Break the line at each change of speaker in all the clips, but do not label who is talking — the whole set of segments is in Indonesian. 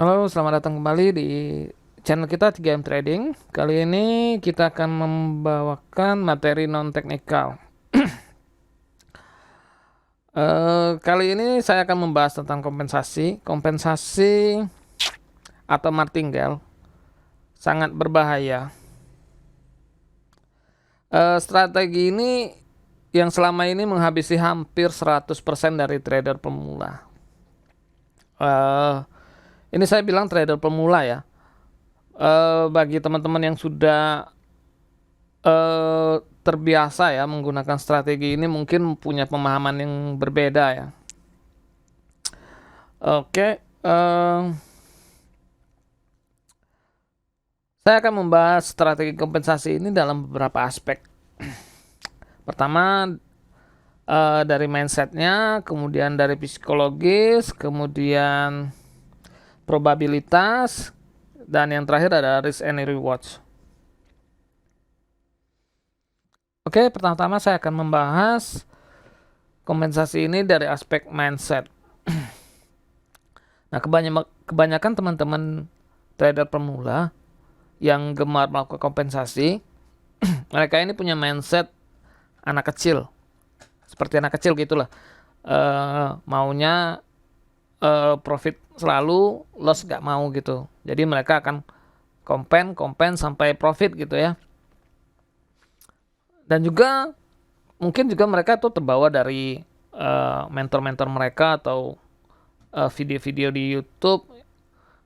Halo, selamat datang kembali di channel kita 3M Trading. Kali ini kita akan membawakan materi non teknikal. Kali ini saya akan membahas tentang kompensasi atau martingale sangat berbahaya. Strategi ini yang selama ini menghabisi hampir 100% dari trader pemula. Eh, ini saya bilang trader pemula ya. Bagi teman-teman yang sudah terbiasa ya menggunakan strategi ini mungkin punya pemahaman yang berbeda ya. Oke, saya akan membahas strategi kompensasi ini dalam beberapa aspek. Pertama, dari mindsetnya, kemudian dari psikologis, kemudian probabilitas, dan yang terakhir ada risk and rewards. Oke, pertama-tama saya akan membahas kompensasi ini dari aspek mindset. Nah, kebanyakan teman-teman trader pemula yang gemar melakukan kompensasi, mereka ini punya mindset anak kecil, seperti anak kecil gitulah. Maunya profit selalu, loss gak mau gitu. Jadi mereka akan kompen sampai profit gitu ya. Dan juga mungkin juga mereka tuh terbawa dari mentor-mentor mereka atau video-video di YouTube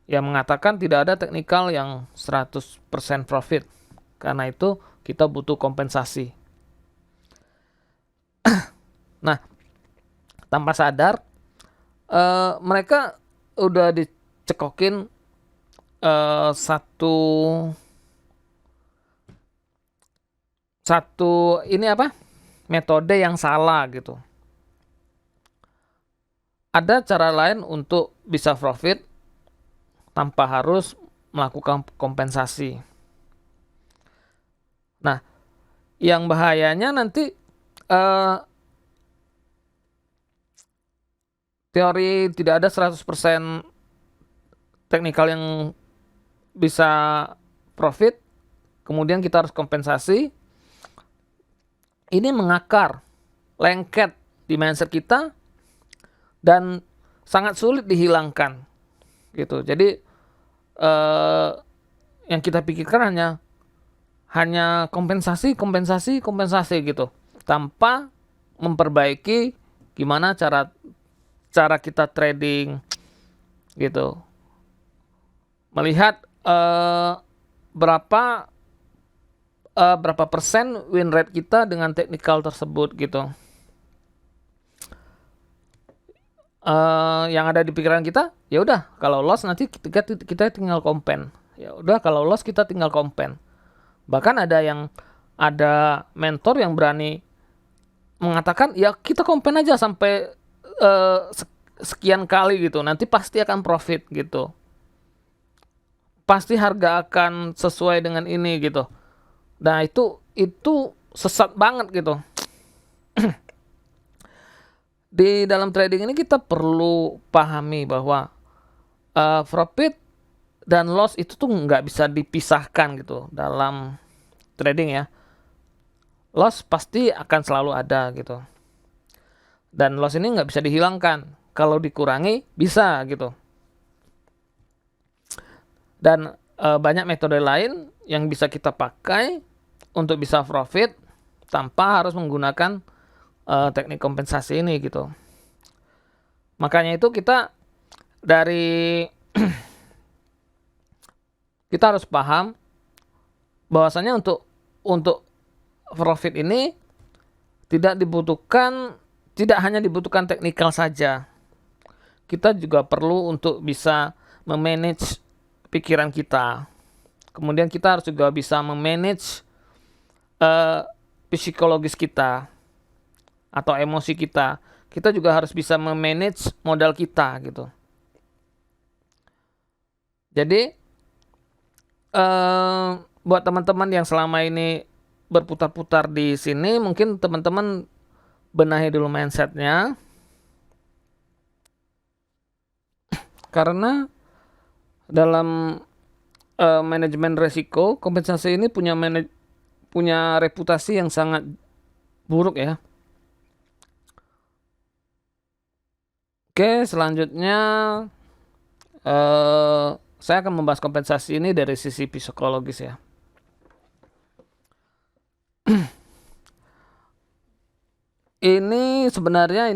yang mengatakan tidak ada teknikal yang 100% profit. Karena itu kita butuh kompensasi. Nah, tanpa sadar mereka udah dicekokin satu ini apa? Metode yang salah gitu. Ada cara lain untuk bisa profit tanpa harus melakukan kompensasi. Nah, yang bahayanya nanti teori tidak ada 100% teknikal yang bisa profit, kemudian kita harus kompensasi. Ini mengakar, lengket di mindset kita dan sangat sulit dihilangkan gitu. Jadi yang kita pikirkan hanya kompensasi gitu, tanpa memperbaiki gimana cara kita trading gitu. Melihat berapa persen win rate kita dengan teknikal tersebut gitu. Yang ada di pikiran kita, ya udah kalau loss nanti kita tinggal kompen. Ya udah kalau loss kita tinggal kompen. Bahkan ada mentor yang berani mengatakan ya kita kompen aja sampai sekian kali gitu. Nanti pasti akan profit gitu. Pasti harga akan sesuai dengan ini gitu. Nah, itu sesat banget gitu. Di dalam trading ini kita perlu pahami bahwa profit dan loss itu tuh nggak bisa dipisahkan gitu dalam trading ya. Loss pasti akan selalu ada gitu. Dan loss ini nggak bisa dihilangkan. Kalau dikurangi bisa gitu. Dan banyak metode lain yang bisa kita pakai untuk bisa profit tanpa harus menggunakan teknik kompensasi ini gitu. Makanya itu kita kita harus paham bahwasanya untuk profit ini tidak hanya dibutuhkan teknikal saja. Kita juga perlu untuk bisa memanage pikiran kita. Kemudian kita harus juga bisa memanage psikologis kita atau emosi kita. Kita juga harus bisa memanage modal kita gitu. Jadi buat teman-teman yang selama ini berputar-putar di sini, mungkin teman-teman benahi dulu mindsetnya. Karena Dalam manajemen resiko, kompensasi ini punya reputasi yang sangat buruk ya. Oke, selanjutnya saya akan membahas kompensasi ini dari sisi psikologis ya. Ini sebenarnya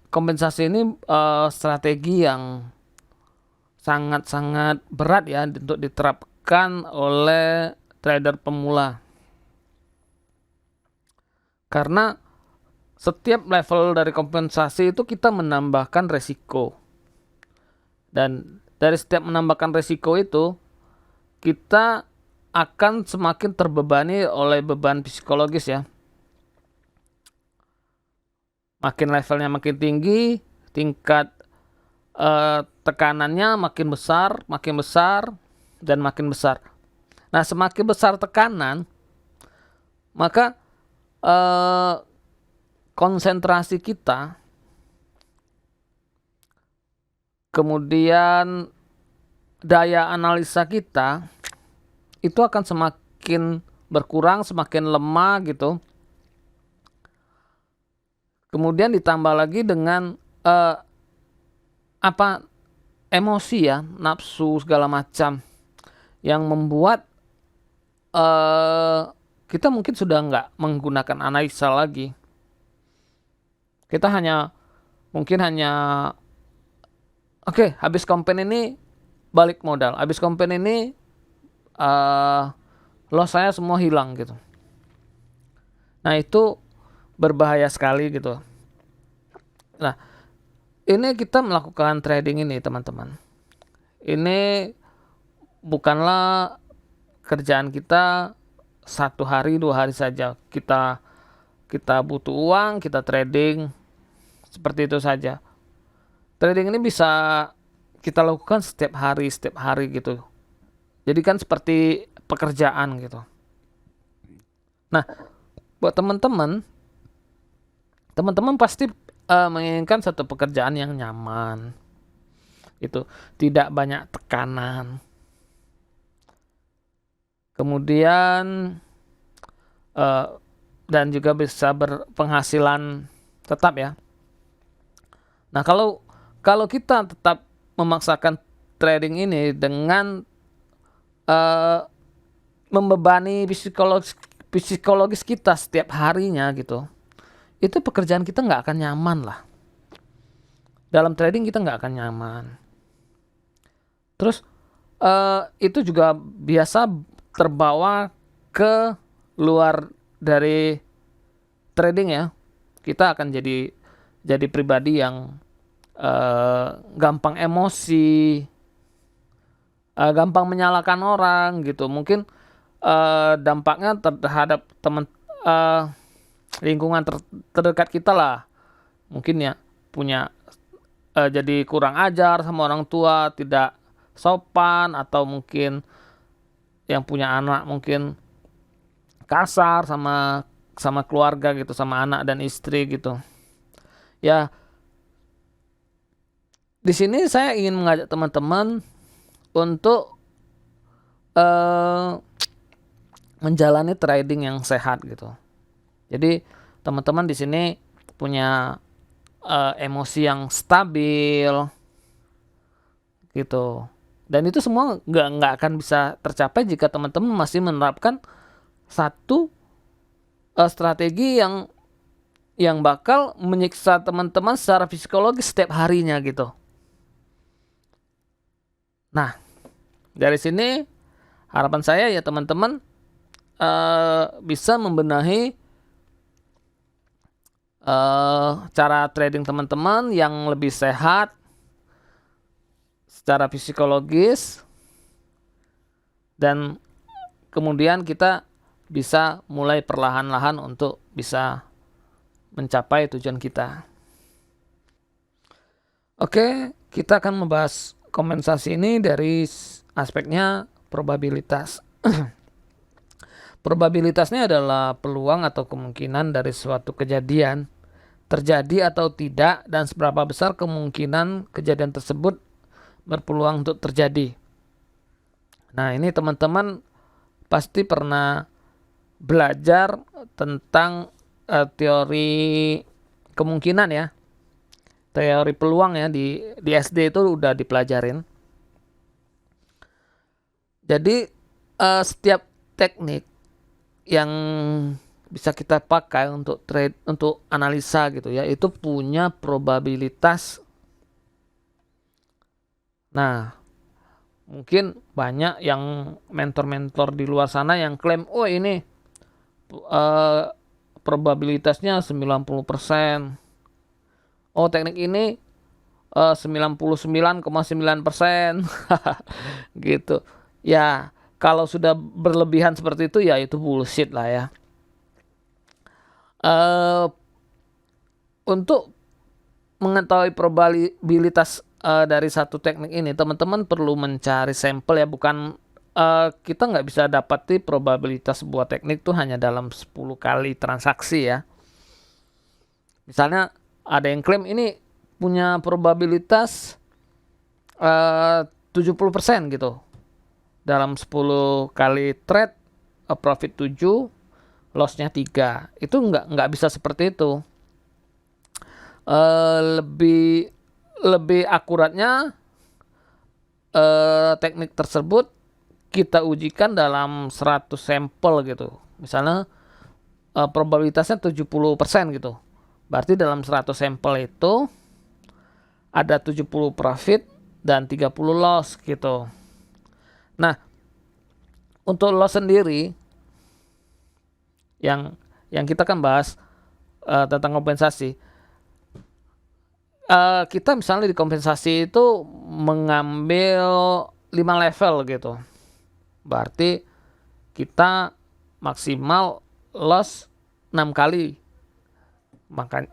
kompensasi ini strategi yang sangat-sangat berat ya untuk diterapkan oleh trader pemula. Karena setiap level dari kompensasi itu kita menambahkan resiko. Dan dari setiap menambahkan resiko itu, kita akan semakin terbebani oleh beban psikologis ya. Makin levelnya makin tinggi, tingkat tekanannya makin besar, dan makin besar. Nah, semakin besar tekanan, maka konsentrasi kita, kemudian daya analisa kita, itu akan semakin berkurang, semakin lemah gitu. Kemudian ditambah lagi dengan emosi ya, nafsu segala macam yang membuat kita mungkin sudah nggak menggunakan analisa lagi. Kita mungkin hanya oke, habis campaign ini balik modal, habis campaign ini loss saya semua hilang gitu. Nah, itu berbahaya sekali gitu. Nah, ini kita melakukan trading ini teman-teman. Ini bukanlah kerjaan kita 1 hari 2 hari saja. Kita butuh uang, kita trading seperti itu saja. Trading ini bisa kita lakukan setiap hari gitu. Jadi kan seperti pekerjaan gitu. Nah, buat teman-teman pasti menginginkan satu pekerjaan yang nyaman, itu tidak banyak tekanan, kemudian dan juga bisa berpenghasilan tetap ya. Nah, kalau kita tetap memaksakan trading ini dengan membebani psikologis kita setiap harinya gitu, itu pekerjaan kita nggak akan nyaman lah. Dalam trading kita nggak akan nyaman. Terus itu juga biasa terbawa ke luar dari trading ya. Kita akan jadi pribadi yang gampang emosi, gampang menyalahkan orang gitu. Mungkin dampaknya terhadap teman lingkungan terdekat kita lah, mungkin ya punya jadi kurang ajar sama orang tua, tidak sopan, atau mungkin yang punya anak mungkin kasar sama keluarga gitu, sama anak dan istri gitu ya. Di sini saya ingin mengajak teman-teman untuk menjalani trading yang sehat gitu. Jadi teman-teman di sini punya emosi yang stabil gitu. Dan itu semua nggak akan bisa tercapai jika teman-teman masih menerapkan satu strategi yang bakal menyiksa teman-teman secara psikologis setiap harinya gitu. Nah, dari sini harapan saya ya teman-teman bisa membenahi cara trading teman-teman yang lebih sehat secara psikologis, dan kemudian kita bisa mulai perlahan-lahan untuk bisa mencapai tujuan kita. Oke, kita akan membahas kompensasi ini dari aspeknya probabilitas. Probabilitasnya adalah peluang atau kemungkinan dari suatu kejadian terjadi atau tidak, dan seberapa besar kemungkinan kejadian tersebut berpeluang untuk terjadi. Nah, ini teman-teman pasti pernah belajar tentang teori kemungkinan ya. Teori peluang ya di SD itu udah dipelajarin. Jadi setiap teknik yang bisa kita pakai untuk trade, untuk analisa gitu ya, itu punya probabilitas. Nah, mungkin banyak yang mentor-mentor di luar sana yang klaim, oh ini probabilitasnya 90%. Oh, teknik ini 99,9% gitu. Ya, kalau sudah berlebihan seperti itu ya itu bullshit lah ya. Untuk mengetahui probabilitas dari satu teknik ini, teman-teman perlu mencari sampel ya, bukan kita nggak bisa dapati probabilitas sebuah teknik itu hanya dalam 10 kali transaksi ya. Misalnya ada yang klaim ini punya probabilitas 70% gitu. Dalam 10 kali trade, profit 7, loss-nya 3. Itu nggak bisa seperti itu. Lebih akuratnya teknik tersebut kita ujikan dalam 100 sampel gitu. Misalnya probabilitasnya 70% gitu. Berarti dalam 100 sampel itu ada 70 profit dan 30 loss gitu. Nah, untuk loss sendiri yang kita kan bahas tentang kompensasi. Kita misalnya di kompensasi itu mengambil 5 level gitu. Berarti kita maksimal loss 6 kali. Maka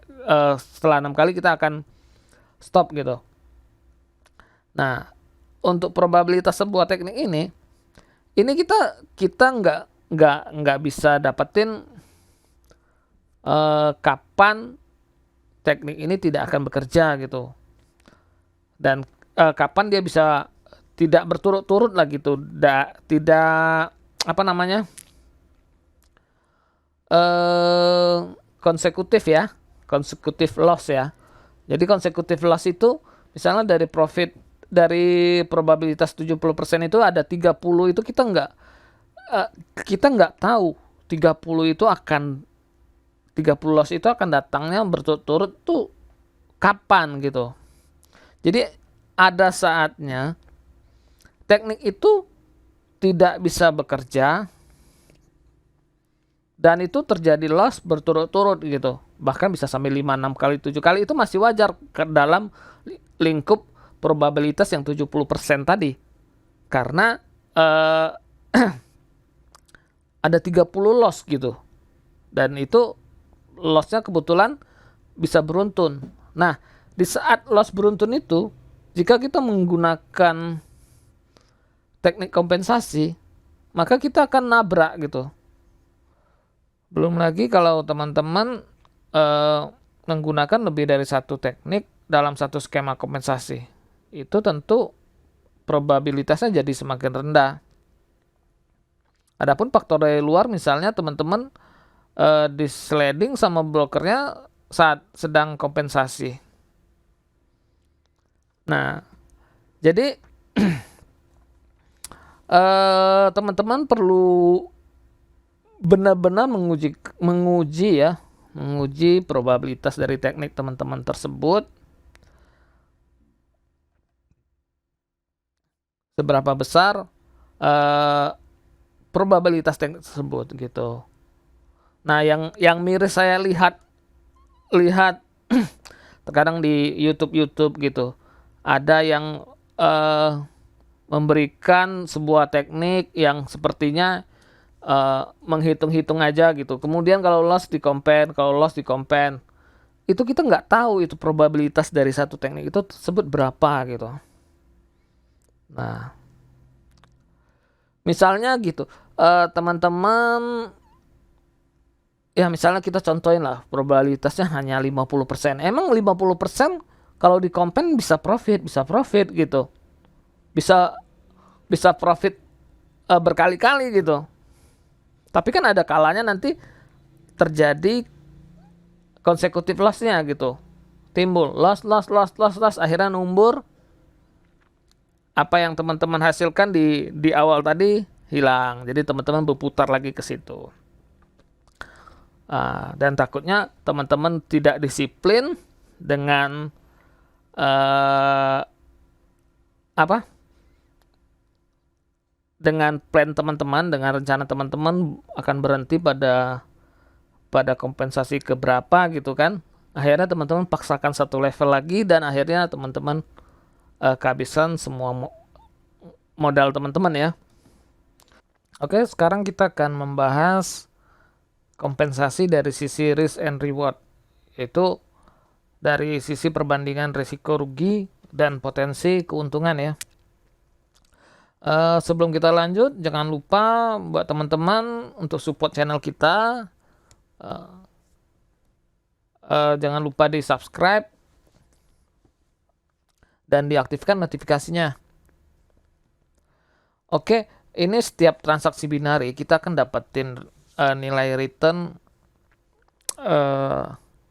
setelah 6 kali kita akan stop gitu. Nah, untuk probabilitas sebuah teknik ini kita nggak bisa dapetin kapan teknik ini tidak akan bekerja gitu, dan kapan dia bisa tidak berturut-turut lah gitu, tidak apa namanya konsekutif ya, konsekutif loss ya. Jadi konsekutif loss itu misalnya dari profit, dari probabilitas 70% itu ada 30 itu kita nggak tahu 30 itu akan 30 loss itu akan datangnya berturut-turut tuh kapan gitu. Jadi ada saatnya teknik itu tidak bisa bekerja dan itu terjadi loss berturut-turut gitu. Bahkan bisa sampai 5, 6 kali, 7 kali, itu masih wajar ke dalam lingkup probabilitas yang 70% tadi. Karena ada 30 loss gitu. Dan itu loss-nya kebetulan bisa beruntun. Nah, di saat loss beruntun itu, jika kita menggunakan teknik kompensasi, maka kita akan nabrak gitu. Belum lagi kalau teman-teman menggunakan lebih dari satu teknik dalam satu skema kompensasi, itu tentu probabilitasnya jadi semakin rendah. Adapun faktor dari luar, misalnya teman-teman di sliding sama brokernya saat sedang kompensasi. Nah, jadi teman-teman perlu benar-benar menguji probabilitas dari teknik teman-teman tersebut, seberapa besar probabilitas teknik tersebut gitu. Nah, yang miris saya lihat terkadang di YouTube gitu, ada yang memberikan sebuah teknik yang sepertinya menghitung-hitung aja gitu. Kemudian kalau loss di compare, itu kita nggak tahu itu probabilitas dari satu teknik itu tersebut berapa gitu. Nah, misalnya gitu, teman-teman, ya misalnya kita contohin lah, probabilitasnya hanya 50%. Emang 50% kalau di compare bisa profit gitu. Bisa profit berkali-kali gitu. Tapi kan ada kalanya nanti terjadi konsekutif loss-nya gitu. Timbul loss, akhirnya numbur, apa yang teman-teman hasilkan di awal tadi hilang. Jadi teman-teman berputar lagi ke situ. Dan takutnya teman-teman tidak disiplin dengan dengan plan teman-teman, dengan rencana teman-teman akan berhenti pada kompensasi keberapa gitu kan. Akhirnya teman-teman paksakan satu level lagi dan akhirnya teman-teman kehabisan semua modal teman-teman ya. Oke, sekarang kita akan membahas kompensasi dari sisi risk and reward, yaitu dari sisi perbandingan risiko rugi dan potensi keuntungan ya. Sebelum kita lanjut, jangan lupa buat teman-teman untuk support channel kita, jangan lupa di subscribe dan diaktifkan notifikasinya. Oke, ini setiap transaksi binari kita akan dapetin nilai return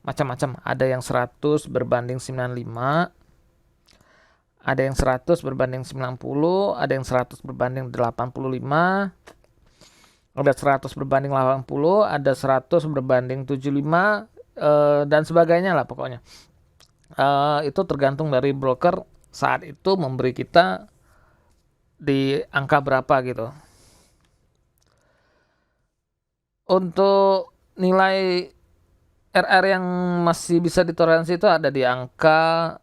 macam-macam. Ada yang 100 berbanding 95, ada yang 100 berbanding 90, ada yang 100 berbanding 85, ada 100 berbanding 80, ada 100 berbanding 75, dan sebagainya lah pokoknya. Itu tergantung dari broker saat itu memberi kita di angka berapa gitu. Untuk nilai RR yang masih bisa ditoleransi itu ada di angka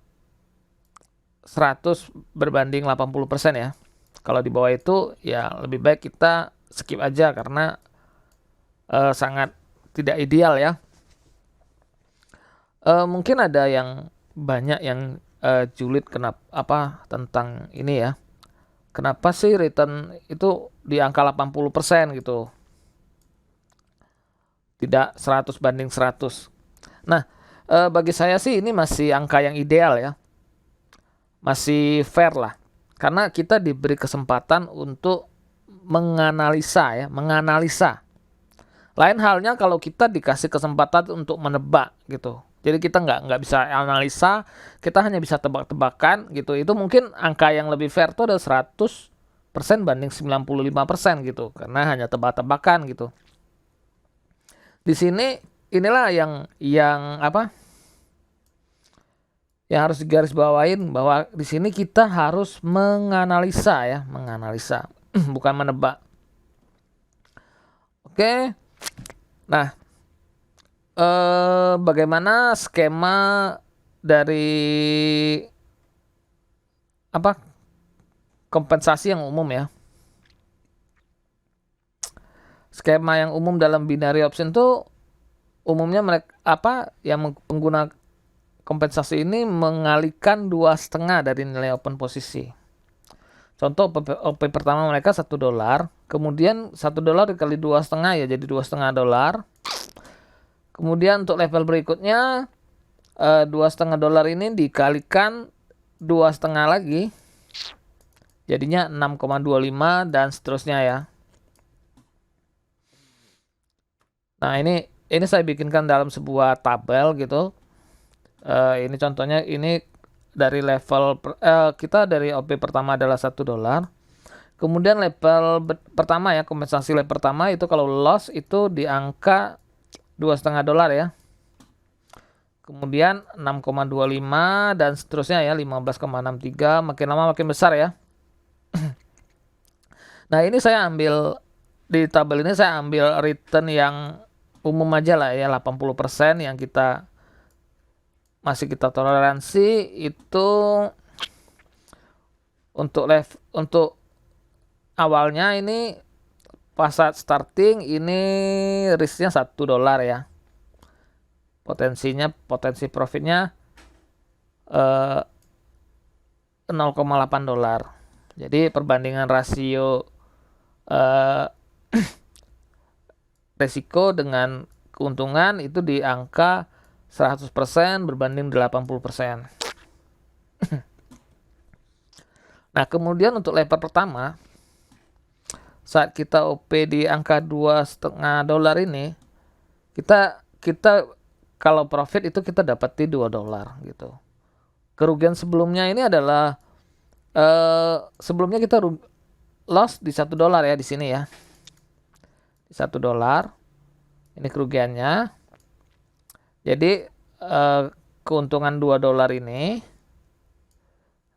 100 berbanding 80% ya. Kalau di bawah itu ya lebih baik kita skip aja karena sangat tidak ideal ya. Mungkin ada yang banyak yang julid tentang ini ya. Kenapa sih return itu di angka 80% gitu? Tidak 100 banding 100. Nah, bagi saya sih ini masih angka yang ideal ya. Masih fair lah. Karena kita diberi kesempatan untuk menganalisa ya, menganalisa. Lain halnya kalau kita dikasih kesempatan untuk menebak gitu. Jadi kita nggak bisa analisa, kita hanya bisa tebak-tebakan gitu. Itu mungkin angka yang lebih fair tuh ada 100% banding 95% gitu. Karena hanya tebak-tebakan gitu. Di sini inilah yang harus digarisbawain, bahwa di sini kita harus menganalisa ya, menganalisa bukan menebak. Oke. Nah, bagaimana skema dari kompensasi yang umum ya? Skema yang umum dalam binary option tuh umumnya mereka yang pengguna kompensasi ini mengalihkan 2,5 dari nilai open posisi. Contoh OP pertama mereka $1, kemudian $1 dikali 2,5 ya jadi $2,5. Kemudian untuk level berikutnya $2,5 ini dikalikan 2,5 lagi, jadinya 6,25 dan seterusnya ya. Nah ini saya bikinkan dalam sebuah tabel gitu. Ini contohnya, ini dari level kita dari OP pertama adalah $1. Kemudian level pertama ya, kompensasi level pertama itu kalau loss itu di angka $2,5 ya. Kemudian 6,25 dan seterusnya ya, 15,63, makin lama makin besar ya. Nah ini saya ambil di tabel ini, saya ambil return yang umum aja lah ya, 80% yang masih kita toleransi itu untuk awalnya ini pas saat starting ini risknya $1 ya. Potensi profitnya $0,8. Jadi perbandingan rasio resiko dengan keuntungan itu di angka 100% berbanding 80%. Nah, kemudian untuk level pertama saat kita OP di angka $2,5 ini, kita kita kalau profit itu kita dapat di $2 gitu. Kerugian sebelumnya ini adalah sebelumnya kita loss di $1 ya di sini ya. Di $1. Ini kerugiannya. Jadi keuntungan $2 ini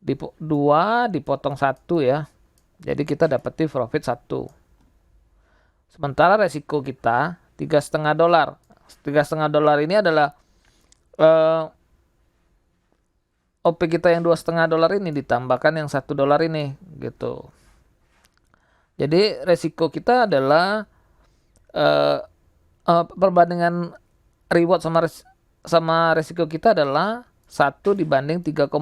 2 dipotong 1 ya. Jadi kita dapat profit 1. Sementara resiko kita $3,5. $3,5 ini adalah OP kita yang $2,5 ini ditambahkan yang $1 ini gitu. Jadi resiko kita adalah perbandingan reward sama resiko kita adalah 1 dibanding 3,5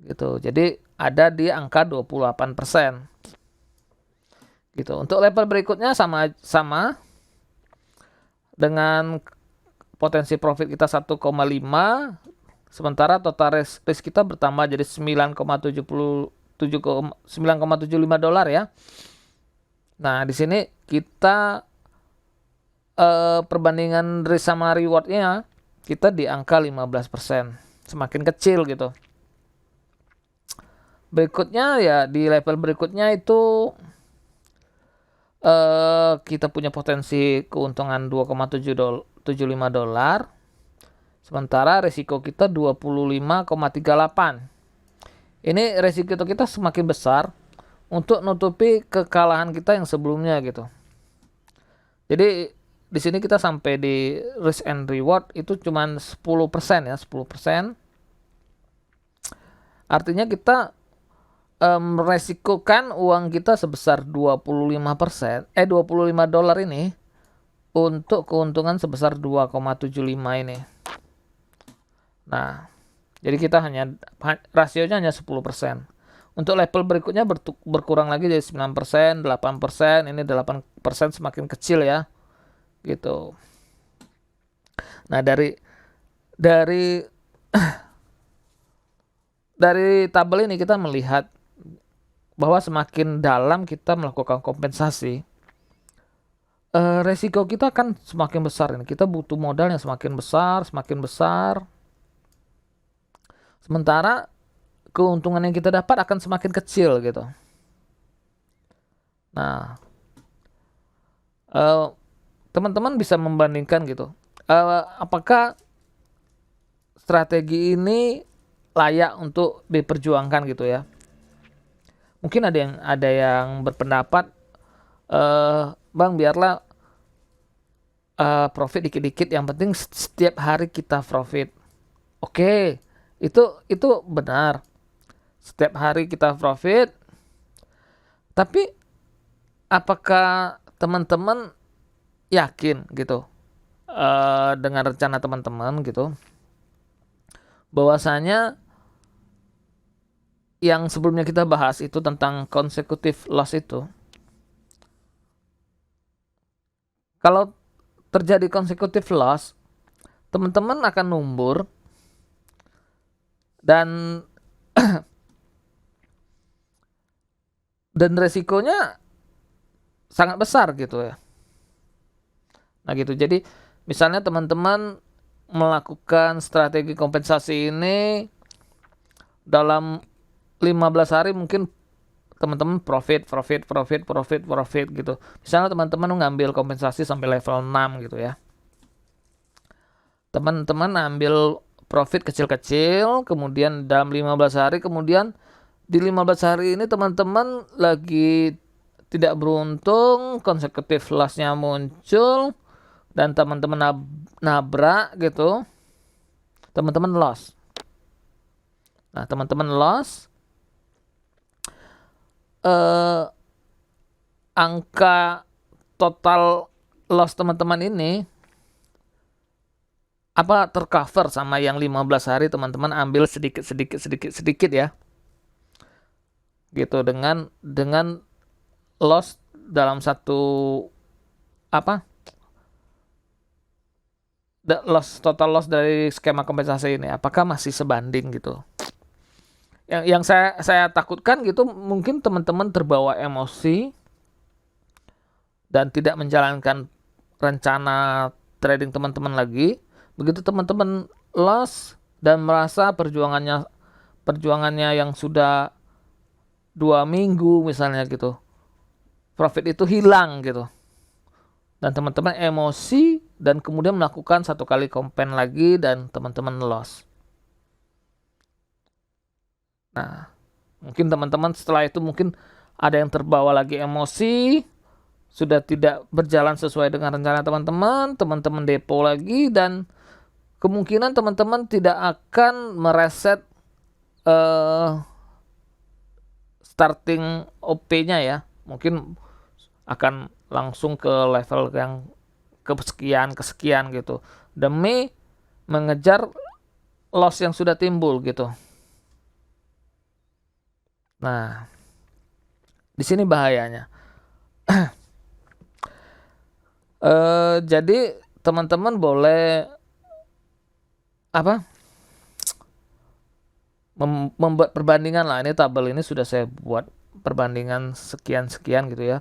gitu. Jadi ada di angka 28% gitu. Untuk level berikutnya sama dengan potensi profit kita 1,5, sementara total risk kita bertambah jadi $9,75 ya. Nah, di sini kita perbandingan risk sama rewardnya kita di angka 15%, semakin kecil gitu. Berikutnya ya di level berikutnya itu kita punya potensi keuntungan $2,75, sementara resiko kita 25,38. Ini resiko kita semakin besar untuk nutupi kekalahan kita yang sebelumnya gitu. Jadi di sini kita sampai di risk and reward itu cuman 10% ya, 10%. Artinya kita meresikokan uang kita sebesar $25 ini untuk keuntungan sebesar 2,75 ini. Nah, jadi kita rasionya hanya 10%. Untuk level berikutnya berkurang lagi jadi 9%, 8%, ini 8% semakin kecil ya. Gitu. Nah, dari tabel ini kita melihat bahwa semakin dalam kita melakukan kompensasi, resiko kita akan semakin besar ini. Kita butuh modal yang semakin besar. Sementara keuntungan yang kita dapat akan semakin kecil gitu. Nah, teman-teman bisa membandingkan gitu. Apakah strategi ini layak untuk diperjuangkan gitu ya? Mungkin ada yang berpendapat, Bang, biarlah profit dikit-dikit, yang penting setiap hari kita profit. Oke, itu benar. Setiap hari kita profit. Tapi apakah teman-teman yakin gitu dengan rencana teman-teman gitu, bahwasanya yang sebelumnya kita bahas itu tentang consecutive loss itu, kalau terjadi consecutive loss, teman-teman akan numbur dan dan resikonya sangat besar gitu ya. Nah gitu, jadi misalnya teman-teman melakukan strategi kompensasi ini dalam 15 hari, mungkin teman-teman profit gitu. Misalnya teman-teman ngambil kompensasi sampai level 6 gitu ya. Teman-teman ambil profit kecil-kecil, kemudian dalam 15 hari, kemudian di 15 hari ini teman-teman lagi tidak beruntung, consecutive loss-nya muncul, dan teman-teman nabrak gitu, teman-teman loss. Nah, teman-teman loss, angka total loss teman-teman ini tercover sama yang 15 hari teman-teman ambil sedikit ya. Gitu, dengan loss dalam total loss dari skema kompensasi ini, apakah masih sebanding gitu. Yang saya takutkan gitu, mungkin teman-teman terbawa emosi dan tidak menjalankan rencana trading teman-teman lagi. Begitu teman-teman loss dan merasa perjuangannya yang sudah 2 minggu misalnya gitu, profit itu hilang gitu, dan teman-teman emosi dan kemudian melakukan satu kali kompen lagi dan teman-teman loss. Nah, mungkin teman-teman setelah itu mungkin ada yang terbawa lagi emosi, sudah tidak berjalan sesuai dengan rencana teman-teman depo lagi, dan kemungkinan teman-teman tidak akan mereset starting OP-nya ya. Mungkin akan langsung ke level yang kesekian gitu, demi mengejar loss yang sudah timbul gitu. Nah, di sini bahayanya. Jadi teman-teman boleh membuat perbandingan lah. Ini tabel ini sudah saya buat perbandingan sekian gitu ya.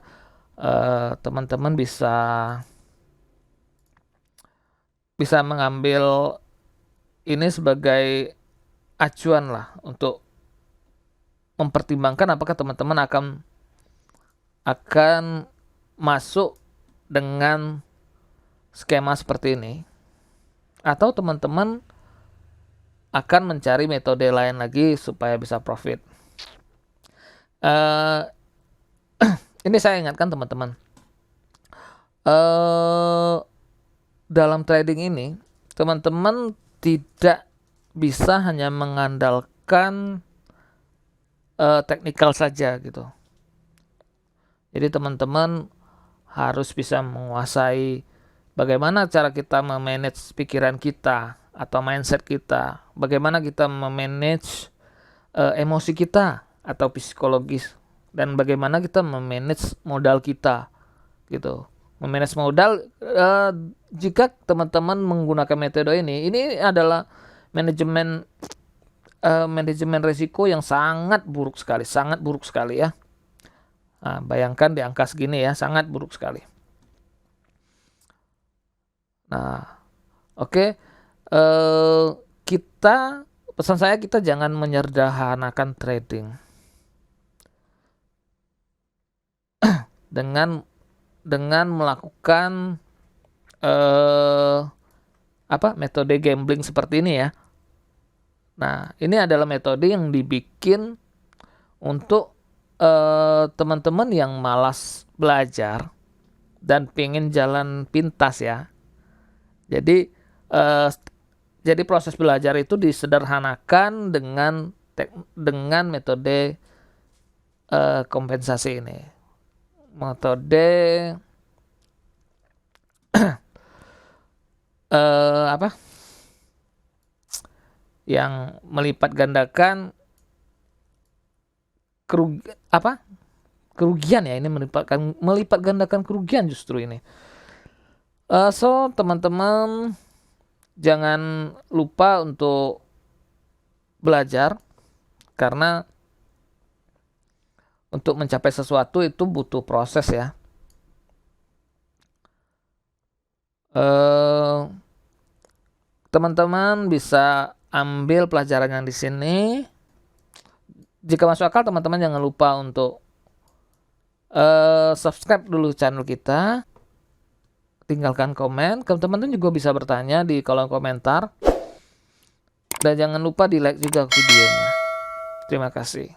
Teman-teman bisa mengambil ini sebagai acuan lah untuk mempertimbangkan apakah teman-teman akan masuk dengan skema seperti ini, atau teman-teman akan mencari metode lain lagi supaya bisa profit. Ini saya ingatkan teman-teman, dalam trading ini teman-teman tidak bisa hanya mengandalkan teknikal saja gitu. Jadi teman-teman harus bisa menguasai bagaimana cara kita memanage pikiran kita atau mindset kita, bagaimana kita memanage emosi kita atau psikologis, dan bagaimana kita memanage modal kita gitu. Memanage modal, jika teman-teman menggunakan metode ini adalah manajemen risiko yang sangat buruk sekali ya. Nah, bayangkan di angka segini ya, sangat buruk sekali. Nah, oke. Pesan saya, kita jangan menyederhanakan trading dengan melakukan metode gambling seperti ini ya. Nah, ini adalah metode yang dibikin untuk teman-teman yang malas belajar dan pengen jalan pintas ya. Jadi proses belajar itu disederhanakan dengan metode kompensasi ini. Metode yang melipat gandakan kerugian ya, ini melipat gandakan kerugian justru ini. So teman-teman jangan lupa untuk belajar, karena untuk mencapai sesuatu itu butuh proses ya. Teman-teman bisa ambil pelajaran yang di sini. Jika masuk akal, teman-teman jangan lupa untuk subscribe dulu channel kita, tinggalkan komen. Teman-teman juga bisa bertanya di kolom komentar, dan jangan lupa di like juga videonya. Terima kasih.